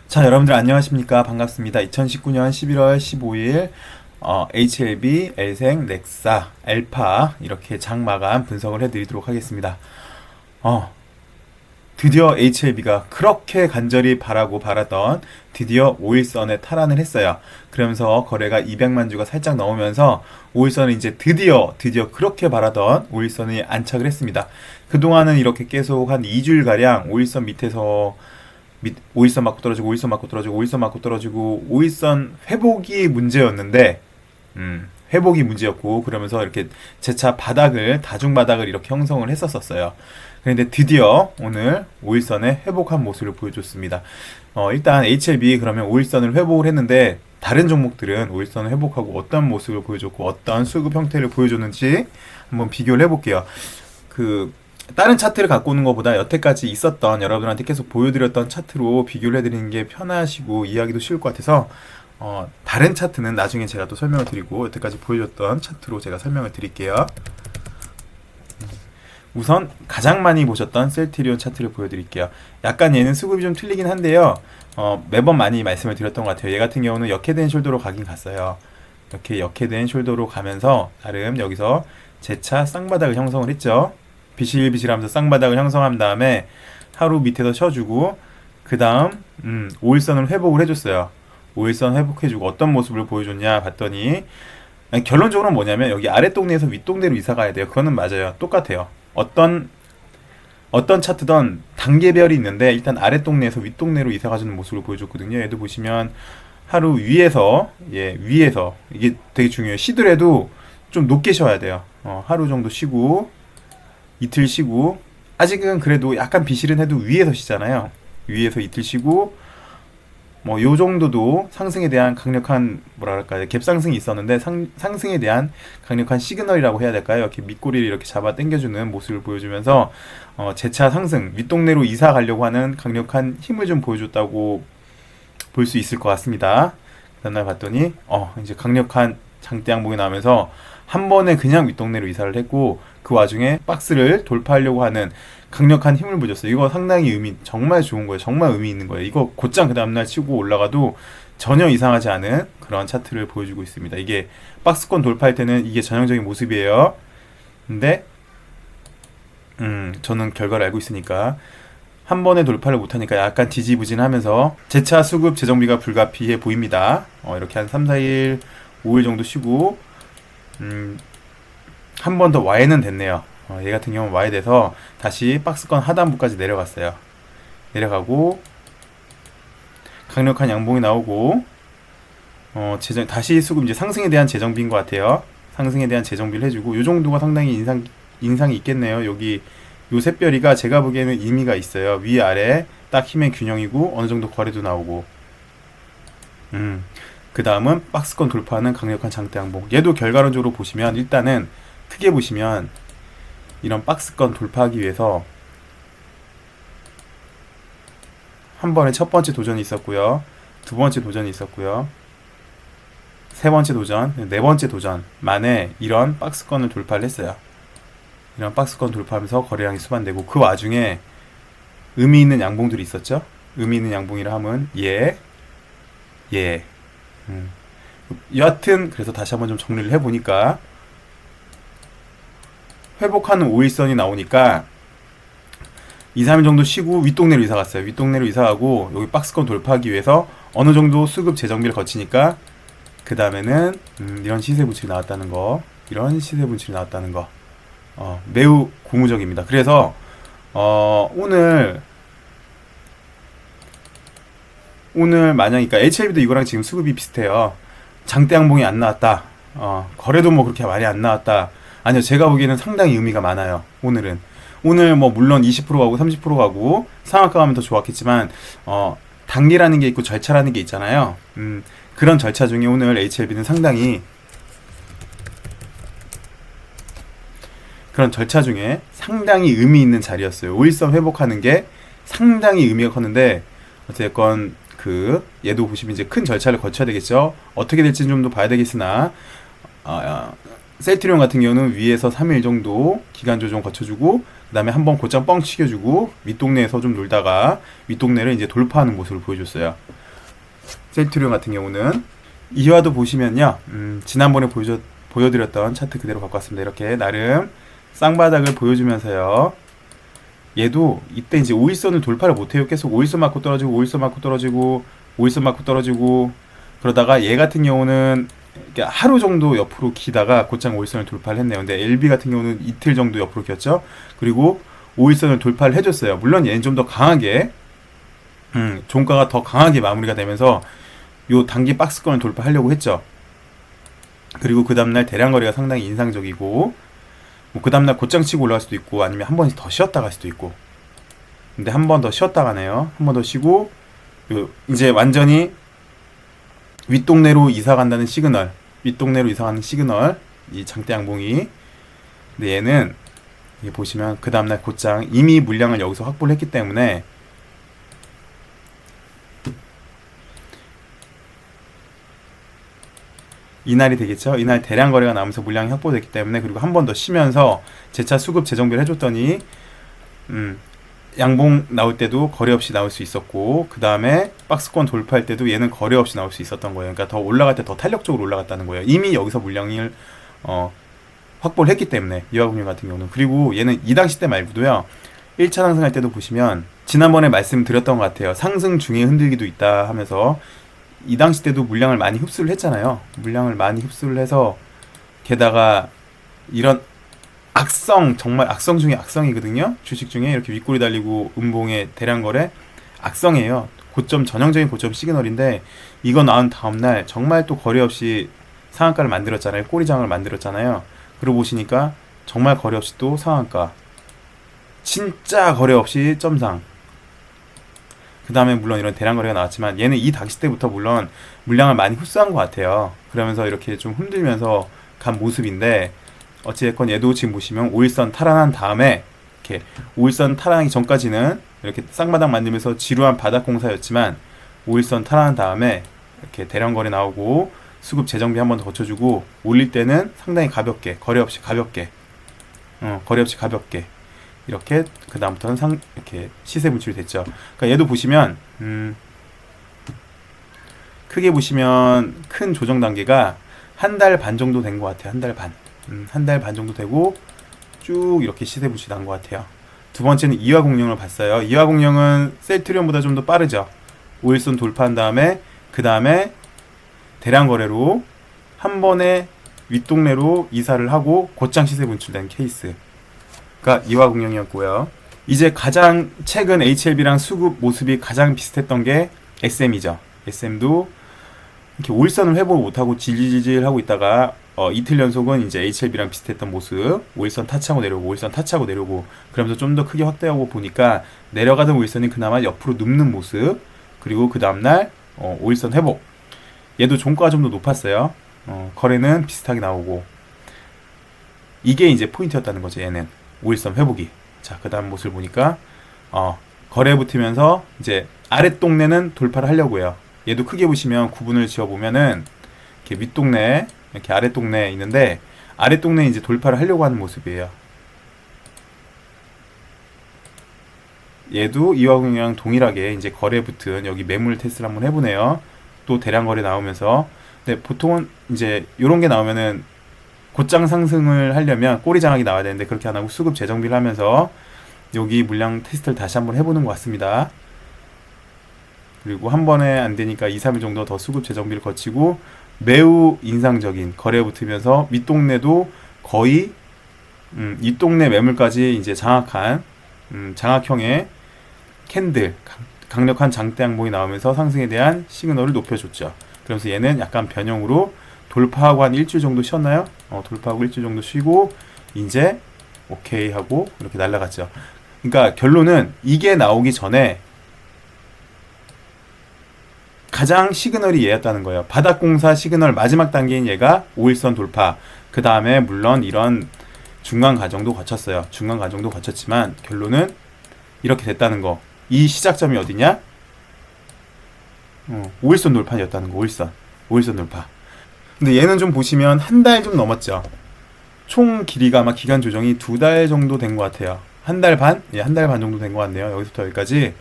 자, 여러분들 안녕하십니까? 반갑습니다. 2019년 11월 15일 HLB, 엘생, 넥사, 알파 이렇게 장마감 분석을 해드리도록 하겠습니다. 드디어 HLB가 그렇게 간절히 바라던 드디어 5일선에 탈환을 했어요. 그러면서 거래가 200만 주가 살짝 넘으면서 5일선은 이제 드디어 그렇게 바라던 5일선이 안착을 했습니다. 그동안은 이렇게 계속 한 2주일가량 5일선 밑에서 5일선 맞고 떨어지고 5일선 맞고 떨어지고 5일선 맞고 떨어지고 5일선 회복이 문제였는데 회복이 문제였고, 그러면서 이렇게 재차 다중 바닥을 이렇게 형성을 했었어요. 그런데 드디어 오늘 5일선에 회복한 모습을 보여줬습니다. 일단 HLB 그러면 5일선을 회복을 했는데 다른 종목들은 5일선을 회복하고 어떤 모습을 보여줬고 어떤 수급 형태를 보여줬는지 한번 비교를 해볼게요. 다른 차트를 갖고 오는 것보다 여태까지 있었던, 여러분들한테 계속 보여드렸던 차트로 비교를 해드리는 게 편하시고 이해하기도 쉬울 것 같아서 다른 차트는 나중에 제가 또 설명을 드리고 여태까지 보여줬던 차트로 제가 설명을 드릴게요. 우선 가장 많이 보셨던 셀트리온 차트를 보여드릴게요. 약간 얘는 수급이 좀 틀리긴 한데요. 매번 많이 말씀을 드렸던 것 같아요. 얘 같은 경우는 역해된 숄더로 가긴 갔어요. 이렇게 역해된 숄더로 가면서 나름 여기서 재차 쌍바닥을 형성을 했죠. 비실비실하면서 쌍바닥을 형성한 다음에 하루 밑에서 쉬어주고, 그 다음 5일선을 회복을 해줬어요. 5일선 회복해주고 어떤 모습을 보여줬냐 봤더니, 결론적으로 뭐냐면 여기 아랫동네에서 윗동네로 이사가야 돼요. 그거는 맞아요. 똑같아요. 어떤 차트든 단계별이 있는데 일단 아랫동네에서 윗동네로 이사가주는 모습을 보여줬거든요. 얘도 보시면 하루 위에서 이게 되게 중요해요. 쉬더라도 좀 높게 쉬어야 돼요. 하루 정도 쉬고 이틀 쉬고, 아직은 그래도 약간 비실은 해도 위에서 쉬잖아요. 위에서 이틀 쉬고, 뭐 요 정도도 상승에 대한 강력한 뭐랄까요, 갭상승이 있었는데 상승에 대한 강력한 시그널이라고 해야 될까요? 이렇게 밑꼬리를 이렇게 잡아 당겨주는 모습을 보여주면서 재차 상승, 윗동네로 이사 가려고 하는 강력한 힘을 좀 보여줬다고 볼 수 있을 것 같습니다. 그날 봤더니 이제 강력한 장대 양봉이 나오면서 한 번에 그냥 윗동네로 이사를 했고, 그 와중에 박스를 돌파하려고 하는 강력한 힘을 보여줬어요. 이거 상당히 정말 좋은 거예요. 정말 의미 있는 거예요. 이거 곧장 그 다음날 치고 올라가도 전혀 이상하지 않은 그런 차트를 보여주고 있습니다. 이게 박스권 돌파할 때는 이게 전형적인 모습이에요. 근데 저는 결과를 알고 있으니까 한 번에 돌파를 못하니까 약간 지지부진하면서 재차 수급 재정비가 불가피해 보입니다. 이렇게 한 3, 4일, 5일 정도 쉬고 한 번 더 Y는 됐네요. 얘 같은 경우는 Y 돼서 다시 박스권 하단부까지 내려갔어요. 내려가고 강력한 양봉이 나오고 다시 수급, 이제 상승에 대한 재정비인 것 같아요. 상승에 대한 재정비를 해주고 이 정도가 상당히 인상이 있겠네요. 여기 요 샛별이가 제가 보기에는 의미가 있어요. 위아래 딱 힘의 균형이고 어느 정도 거래도 나오고, 그 다음은 박스권 돌파하는 강력한 장대 양봉. 얘도 결과론적으로 보시면 일단은 크게 보시면 이런 박스권 돌파하기 위해서 한 번에 첫 번째 도전이 있었고요, 두 번째 도전이 있었고요, 세 번째 도전, 네 번째 도전 만에 이런 박스권을 돌파를 했어요. 이런 박스권 돌파하면서 거래량이 수반되고, 그 와중에 의미 있는 양봉들이 있었죠. 의미 있는 양봉이라 하면 여하튼 그래서 다시 한번 좀 정리를 해보니까 회복하는 5일선이 나오니까 2, 3일 정도 쉬고 윗동네로 이사 갔어요. 윗동네로 이사 가고 여기 박스권 돌파하기 위해서 어느 정도 수급 재정비를 거치니까 그 다음에는 이런 시세 분출이 나왔다는 거, 매우 고무적입니다. 그래서 오늘 만약, 그러니까 HLB도 이거랑 지금 수급이 비슷해요. 장대 양봉이 안 나왔다. 거래도 뭐 그렇게 많이 안 나왔다. 아니요, 제가 보기에는 상당히 의미가 많아요. 오늘 뭐 물론 20% 가고 30% 가고 상한가 가면 더 좋았겠지만 단계라는 게 있고 절차라는 게 있잖아요. 그런 절차 중에 오늘 HLB는 상당히 의미 있는 자리였어요. 5일선 회복하는 게 상당히 의미가 컸는데, 어쨌건 얘도 보시면 이제 큰 절차를 거쳐야 되겠죠. 어떻게 될지는 좀 더 봐야 되겠으나 셀트리온 같은 경우는 위에서 3일 정도 기간 조정 거쳐주고, 그 다음에 한번 곧장 뻥 치겨주고 윗동네에서 좀 놀다가 윗동네를 이제 돌파하는 모습을 보여줬어요. 셀트리온 같은 경우는 이화도 보시면요, 지난번에 보여드렸던 차트 그대로 갖고 왔습니다. 이렇게 나름 쌍바닥을 보여주면서요, 얘도 이때 이제 5일선을 돌파를 못해요. 계속 5일선 맞고 떨어지고 5일선 맞고 떨어지고 5일선 맞고 떨어지고, 그러다가 얘 같은 경우는 하루 정도 옆으로 기다가 곧장 5일선을 돌파를 했네요. 근데 LB 같은 경우는 이틀 정도 옆으로 겼죠. 그리고 5일선을 돌파를 해줬어요. 물론 얘는 좀 더 강하게, 종가가 더 강하게 마무리가 되면서 요 단기 박스권을 돌파하려고 했죠. 그리고 그 다음날 대량 거래가 상당히 인상적이고, 뭐 그 다음날 곧장 치고 올라갈 수도 있고, 아니면 한 번 더 쉬었다 갈 수도 있고. 근데 한 번 더 쉬었다 가네요. 한 번 더 쉬고, 이제 완전히 윗동네로 이사 간다는 시그널, 윗동네로 이사 가는 시그널, 이 장대 양봉이. 근데 얘는 보시면 그 다음날 곧장 이미 물량을 여기서 확보를 했기 때문에 이날이 되겠죠. 이날 대량 거래가 나오면서 물량이 확보됐기 때문에, 그리고 한 번 더 쉬면서 재차 수급 재정비를 해줬더니 양봉 나올 때도 거래 없이 나올 수 있었고, 그 다음에 박스권 돌파할 때도 얘는 거래 없이 나올 수 있었던 거예요. 그러니까 더 올라갈 때 더 탄력적으로 올라갔다는 거예요. 이미 여기서 물량을 확보를 했기 때문에, 이화공유 같은 경우는. 그리고 얘는 이 당시 때 말고도요, 1차 상승할 때도 보시면 지난번에 말씀드렸던 것 같아요. 상승 중에 흔들기도 있다 하면서 이 당시 때도 물량을 많이 흡수를 했잖아요. 물량을 많이 흡수를 해서, 게다가 이런 악성, 정말 악성 중에 악성이거든요. 주식 중에 이렇게 윗골이 달리고 음봉의 대량 거래, 악성이에요. 고점, 전형적인 고점 시그널인데, 이거 나온 다음날 정말 또 거래 없이 상한가를 만들었잖아요. 꼬리장을 만들었잖아요. 그러고 보시니까 정말 거래 없이 또 상한가, 진짜 거래 없이 점상. 그 다음에 물론 이런 대량 거래가 나왔지만, 얘는 이 당시 때부터 물론 물량을 많이 흡수한 것 같아요. 그러면서 이렇게 좀 흔들면서 간 모습인데, 어찌됐건 얘도 지금 보시면 5일선 탈환한 다음에, 이렇게 5일선 탈환하기 전까지는 이렇게 쌍바닥 만들면서 지루한 바닥 공사였지만, 5일선 탈환한 다음에 이렇게 대량 거래 나오고 수급 재정비 한 번 더 거쳐주고, 올릴 때는 상당히 가볍게, 거래 없이 가볍게, 거래 없이 가볍게, 이렇게 그 다음부터는 이렇게 시세 분출이 됐죠. 그러니까 얘도 보시면 크게 보시면 큰 조정 단계가 한 달 반 정도 된 것 같아요. 한 달 반, 한 달 반 정도 되고 쭉 이렇게 시세 분출이 난 것 같아요. 두 번째는 이화공룡을 봤어요. 이화공룡은 셀트리온보다 좀 더 빠르죠. 5일선 돌파한 다음에, 그 다음에 대량 거래로 한 번에 윗동네로 이사를 하고 곧장 시세 분출된 케이스가 이화공룡이었고요. 이제 가장 최근 HLB랑 수급 모습이 가장 비슷했던 게 SM이죠. SM도 이렇게 5일선을 회복을 못하고 질질질 하고 있다가 이틀 연속은 이제 HLB랑 비슷했던 모습, 5일선 타치하고 내려오고 5일선 타치하고 내려오고, 그러면서 좀 더 크게 확대하고 보니까 내려가던 5일선이 그나마 옆으로 눕는 모습. 그리고 그 다음날 5일선 회복. 얘도 종가가 좀 더 높았어요. 거래는 비슷하게 나오고, 이게 이제 포인트였다는 거죠. 얘는 5일선 회복이. 자, 그 다음 모습을 보니까 거래 붙으면서 이제 아랫동네는 돌파를 하려고 해요. 얘도 크게 보시면 구분을 지어보면은 이렇게 윗동네, 이렇게 아랫동네에 있는데, 아랫동네에 이제 돌파를 하려고 하는 모습이에요. 얘도 이화공유랑 동일하게 이제 거래 붙은, 여기 매물 테스트를 한번 해보네요. 또 대량 거래 나오면서. 근데 보통은 이제 요런 게 나오면은 곧장 상승을 하려면 꼬리 장악이 나와야 되는데, 그렇게 안 하고 수급 재정비를 하면서 여기 물량 테스트를 다시 한번 해보는 것 같습니다. 그리고 한 번에 안 되니까 2, 3일 정도 더 수급 재정비를 거치고, 매우 인상적인 거래 붙으면서 윗동네도 거의 윗동네 매물까지 이제 장악한 장악형의 캔들, 강력한 장대 양봉이 나오면서 상승에 대한 시그널을 높여줬죠. 그래서 얘는 약간 변형으로 돌파하고 한 일주일 정도 쉬었나요? 돌파하고 일주일 정도 쉬고 이제 오케이 하고 이렇게 날아갔죠. 그러니까 결론은 이게 나오기 전에 가장 시그널이 얘였다는 거예요. 바닥공사 시그널 마지막 단계인 얘가 5일선 돌파. 그 다음에 물론 이런 중간 과정도 거쳤어요. 중간 과정도 거쳤지만 결론은 이렇게 됐다는 거. 이 시작점이 어디냐? 5일선 돌파였다는 거. 5일선 돌파. 근데 얘는 좀 보시면 한 달 좀 넘었죠. 총 길이가 아마 기간 조정이 2달 정도 된 것 같아요. 한 달 반? 예, 한 달 반 정도 된 것 같네요. 여기서부터 여기까지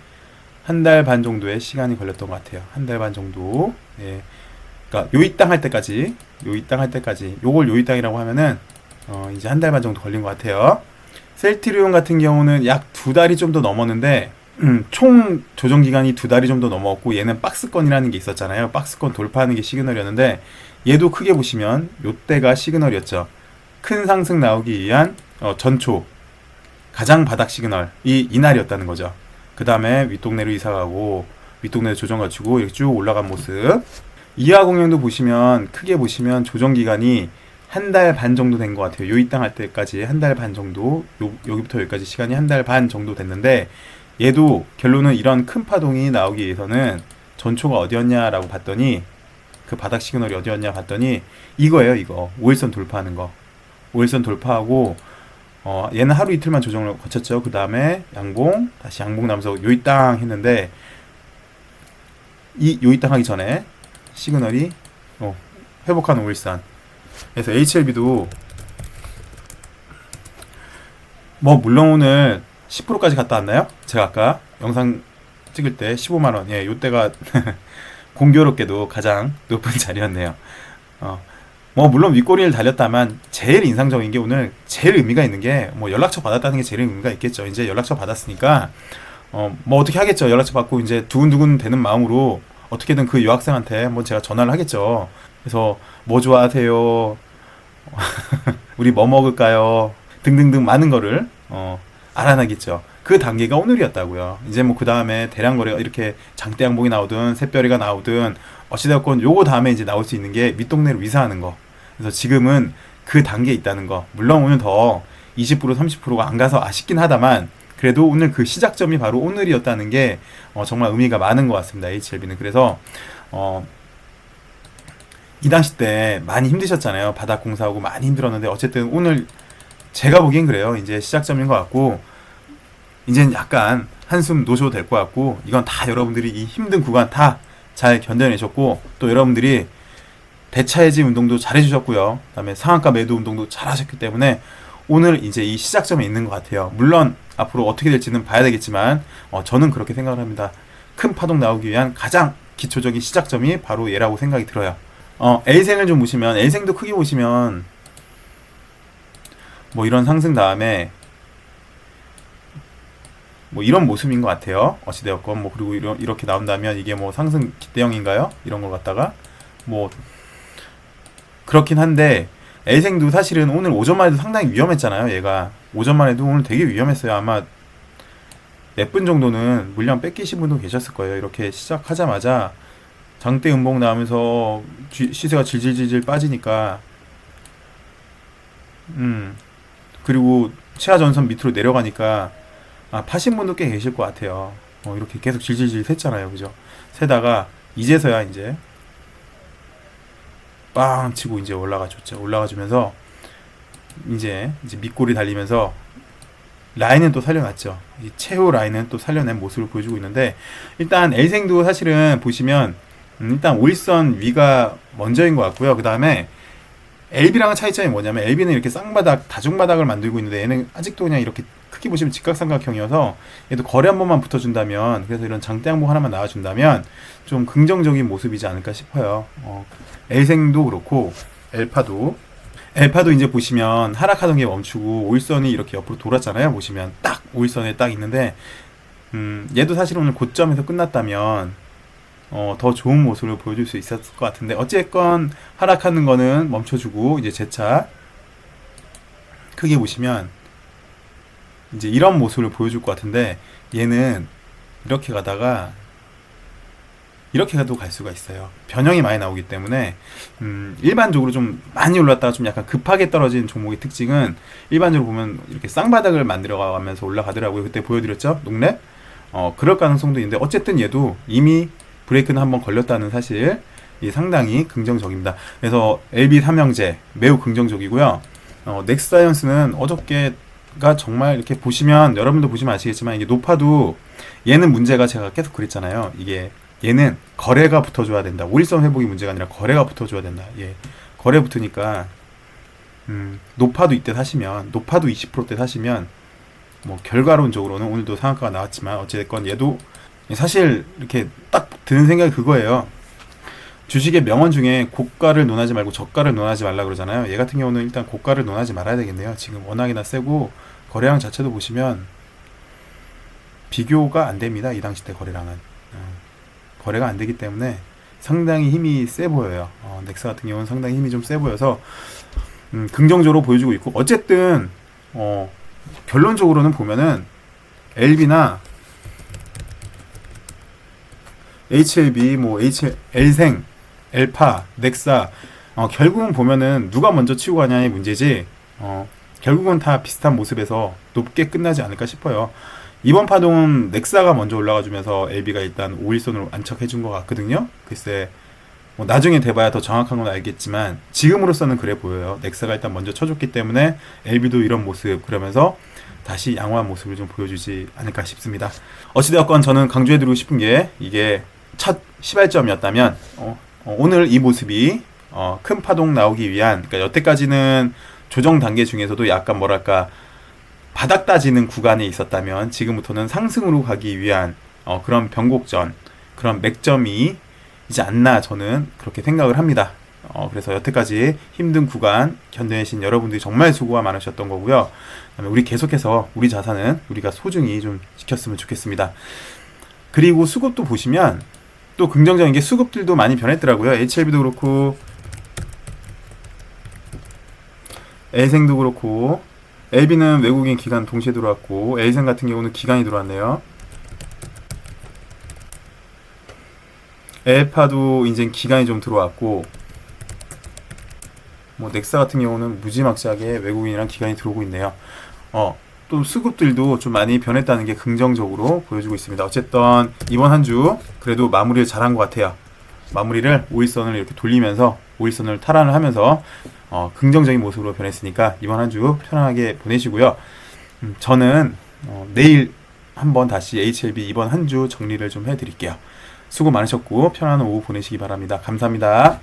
한 달 반 정도의 시간이 걸렸던 것 같아요. 한 달 반 정도. 예. 그러니까 요입당 할 때까지, 요걸 요입당이라고 하면은 이제 한 달 반 정도 걸린 것 같아요. 셀트리온 같은 경우는 약 2달이 좀 더 넘었는데 총 조정 기간이 2달이 좀 더 넘었고, 얘는 박스권이라는 게 있었잖아요. 박스권 돌파하는 게 시그널이었는데, 얘도 크게 보시면 요때가 시그널이었죠. 큰 상승 나오기 위한 전초 가장 바닥 시그널이 이날이었다는 거죠. 그 다음에 윗동네로 이사가고 윗동네로 조정 갖추고 이렇게 쭉 올라간 모습. 이하공룡도 보시면 크게 보시면 조정 기간이 한 달 반 정도 된 것 같아요. 요입당 할 때까지 한 달 반 정도, 여기부터 여기까지 시간이 한 달 반 정도 됐는데, 얘도 결론은 이런 큰 파동이 나오기 위해서는 전초가 어디였냐라고 봤더니, 그 바닥 시그널이 어디였냐 봤더니 이거예요. 이거 5일선 돌파하는 거. 5일선 돌파하고 얘는 하루 이틀만 조정을 거쳤죠. 그 다음에 양봉, 다시 양봉 나면서 요입당 했는데, 이 요입당 하기 전에 시그널이 회복하는 5일선. 그래서 HLB도 물론 오늘 10%까지 갔다 왔나요? 제가 아까 영상 찍을 때 15만원, 예, 요때가 공교롭게도 가장 높은 자리였네요. 물론 윗꼬리를 달렸다만 제일 인상적인 게, 오늘 제일 의미가 있는 게 연락처 받았다는 게 제일 의미가 있겠죠. 이제 연락처 받았으니까 어떻게 하겠죠. 연락처 받고 이제 두근두근 되는 마음으로 어떻게든 그 여학생한테 제가 전화를 하겠죠. 그래서 뭐 좋아하세요? 우리 뭐 먹을까요? 등등등 많은 거를 알아내겠죠. 그 단계가 오늘이었다고요. 이제 그 다음에 대량 거래가 이렇게 장대 양봉이 나오든 샛별이가 나오든 어찌되었건 요거 다음에 이제 나올 수 있는 게 윗동네로 이사하는 거. 그래서 지금은 그 단계에 있다는 거. 물론 오늘 더 20% 30%가 안 가서 아쉽긴 하다만, 그래도 오늘 그 시작점이 바로 오늘이었다는 게 정말 의미가 많은 것 같습니다. HLB는. 그래서 이 당시 때 많이 힘드셨잖아요. 바닥 공사하고 많이 힘들었는데, 어쨌든 오늘 제가 보기엔 그래요. 이제 시작점인 것 같고, 이제는 약간 한숨 놓으셔도 될 것 같고, 이건 다 여러분들이 이 힘든 구간 다 잘 견뎌내셨고, 또 여러분들이 대차해지 운동도 잘 해주셨고요. 그 다음에 상한가 매도 운동도 잘 하셨기 때문에 오늘 이제 이 시작점에 있는 것 같아요. 물론 앞으로 어떻게 될지는 봐야 되겠지만 저는 그렇게 생각을 합니다. 큰 파동 나오기 위한 가장 기초적인 시작점이 바로 얘라고 생각이 들어요. L생을 좀 보시면, L생도 크게 보시면 이런 상승 다음에 이런 모습인 것 같아요. 어찌되었건 그리고 이렇게 나온다면 이게 상승 기대형인가요? 이런 걸 갖다가 그렇긴 한데, L생도 사실은 오늘 오전만 해도 상당히 위험했잖아요. 얘가 오전만 해도 오늘 되게 위험했어요. 아마 몇 분 정도는 물량 뺏기신 분도 계셨을 거예요. 이렇게 시작하자마자 장대 음봉 나오면서 시세가 질질질질 빠지니까, 그리고 최하 전선 밑으로 내려가니까 파신 분도 꽤 계실 것 같아요. 이렇게 계속 질질질 샜잖아요. 그죠? 세다가 이제서야 이제 빵 치고 이제 올라가줬죠. 올라가주면서 이제 밑골이 달리면서 라인은 또 살려놨죠. 이 최후 라인은 또 살려낸 모습을 보여주고 있는데, 일단 L생도 사실은 보시면 일단 5일선 위가 먼저인 것 같고요. 그 다음에 LB랑은 차이점이 뭐냐면, LB는 이렇게 쌍바닥, 다중바닥을 만들고 있는데, 얘는 아직도 그냥 이렇게 크게 보시면 직각삼각형이어서, 얘도 거래 한 번만 붙어준다면, 그래서 이런 장대 양봉 하나만 나와준다면 좀 긍정적인 모습이지 않을까 싶어요. L생도 그렇고 엘파도 이제 보시면 하락하던 게 멈추고 5일선이 이렇게 옆으로 돌았잖아요. 보시면 딱 5일선에 딱 있는데, 얘도 사실 오늘 고점에서 끝났다면 더 좋은 모습을 보여줄 수 있었을 것 같은데, 어쨌건 하락하는 거는 멈춰주고 이제 재차 크게 보시면 이제 이런 모습을 보여줄 것 같은데, 얘는 이렇게 가다가 이렇게 가도 갈 수가 있어요. 변형이 많이 나오기 때문에 일반적으로 좀 많이 올랐다가 좀 약간 급하게 떨어진 종목의 특징은, 일반적으로 보면 이렇게 쌍바닥을 만들어 가면서 올라가더라고요. 그때 보여드렸죠? 농랩? 그럴 가능성도 있는데, 어쨌든 얘도 이미 브레이크는 한번 걸렸다는 사실, 상당히 긍정적입니다. 그래서 LB 삼형제 매우 긍정적이고요. 넥스사이언스는 어저께가 정말 이렇게 보시면, 여러분도 보시면 아시겠지만, 이게 높아도 얘는 문제가, 제가 계속 그랬잖아요. 이게 얘는 거래가 붙어줘야 된다. 5일선 회복이 문제가 아니라 거래가 붙어줘야 된다. 예, 거래 붙으니까 높아도 이때 사시면, 높아도 20%대 사시면 결과론적으로는 오늘도 상한가가 나왔지만, 어찌됐건 얘도 사실 이렇게 딱 드는 생각이 그거예요. 주식의 명언 중에 고가를 논하지 말고 저가를 논하지 말라 그러잖아요. 얘 같은 경우는 일단 고가를 논하지 말아야 되겠네요. 지금 워낙이나 세고 거래량 자체도 보시면 비교가 안 됩니다. 이 당시 때 거래량은 거래가 안 되기 때문에 상당히 힘이 세 보여요. 넥사 같은 경우는 상당히 힘이 좀 세 보여서 긍정적으로 보여주고 있고, 어쨌든 결론적으로는 보면은 LB나 HLB, 뭐 L생, 엘파, 넥사, 결국은 보면은 누가 먼저 치고 가냐의 문제지, 결국은 다 비슷한 모습에서 높게 끝나지 않을까 싶어요. 이번 파동은 넥사가 먼저 올라가주면서 LB가 일단 5일선으로 안착해준 것 같거든요. 글쎄, 뭐 나중에 돼봐야 더 정확한 건 알겠지만 지금으로서는 그래 보여요. 넥사가 일단 먼저 쳐줬기 때문에 LB도 이런 모습, 그러면서 다시 양호한 모습을 좀 보여주지 않을까 싶습니다. 어찌되었건 저는 강조해드리고 싶은 게, 이게 첫 시발점이었다면 오늘 이 모습이 큰 파동 나오기 위한, 그러니까 여태까지는 조정 단계 중에서도 약간 뭐랄까 바닥 따지는 구간에 있었다면 지금부터는 상승으로 가기 위한 그런 변곡점, 그런 맥점이 이지 않나, 저는 그렇게 생각을 합니다. 그래서 여태까지 힘든 구간 견뎌내신 여러분들이 정말 수고가 많으셨던 거고요. 그다음에 우리 계속해서 우리 자산은 우리가 소중히 좀 지켰으면 좋겠습니다. 그리고 수급도 보시면 또 긍정적인 게, 수급들도 많이 변했더라고요. HLB도 그렇고 L생도 그렇고, LB는 외국인 기관 동시에 들어왔고, L생 같은 경우는 기관이 들어왔네요. 엘파도 이제 기간이 좀 들어왔고, 뭐 넥사 같은 경우는 무지막지하게 외국인이랑 기간이 들어오고 있네요. 또 수급들도 좀 많이 변했다는 게 긍정적으로 보여주고 있습니다. 어쨌든 이번 한 주 그래도 마무리를 잘한 것 같아요. 마무리를 5일선을 이렇게 돌리면서 5일선을 탈환을 하면서 긍정적인 모습으로 변했으니까 이번 한 주 편안하게 보내시고요. 저는 내일 한번 다시 HLB 이번 한 주 정리를 좀 해드릴게요. 수고 많으셨고 편안한 오후 보내시기 바랍니다. 감사합니다.